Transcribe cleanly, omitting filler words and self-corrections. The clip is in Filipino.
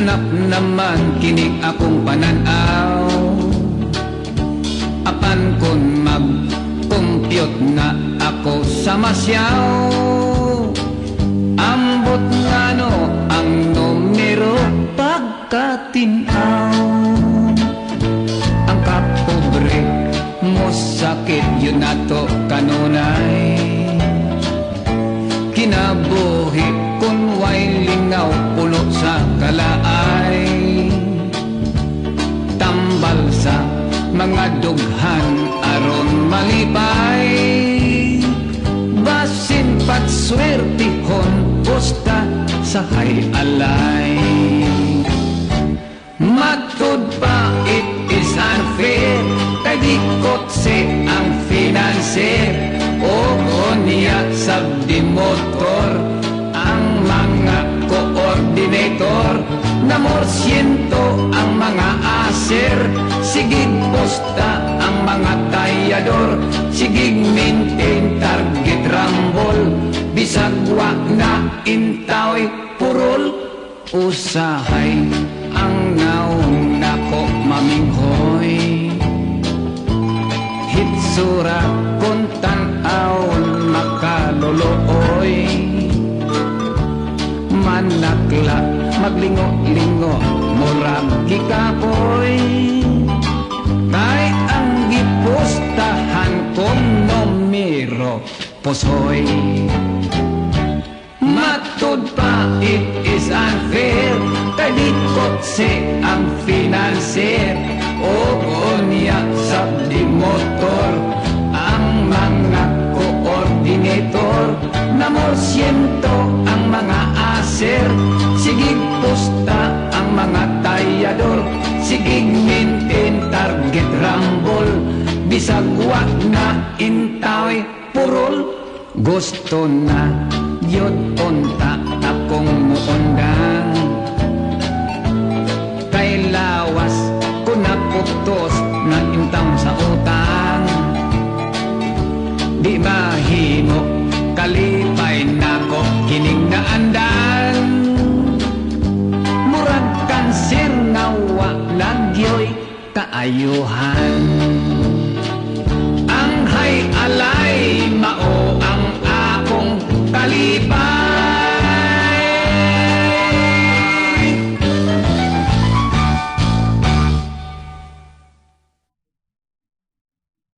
Hanap naman kinig akong pananaw, apan kon mag-compute na ako sa masyaw. Ambot nga no ang numero pagkatinaw. Ang kapobre mo sakit yun nato kanunay. Kinabuhi kun way lingaw pulo sa kalaay. Tambal sa mga dughan aron malipay. Basin pagswertihon pusta sa hay-alay. Matud pa it is unfair, kay dikot si ang financer. O niya sabdi motor ang mga coordinator. Na morsyento ang mga aser, sigig posta ang mga tayador. Sigig maintain target rambol, bisag wa na intaw purol. Usahay ang naong nako maminghoy, hitsura kontan aon makalulooy. Manakla maglingo-lingo murag gikapoy, kay ang gipostahan kong numero posoy. Matud pa it is unfair, kay dikot si ang financer. O niya sabdi motor ang mga coordinator. Na morsyento ang mga aser, sigig posta ang mga tayador. Sigig maintain target rambol, bisag wa na intaw purol. Gusto na yod unta akong muundang, kay lawas ko naputos na intang sa utang. Di mahimo kalipay nako kinig na andan. Murag kanser na wa nagyoy kaayuhan.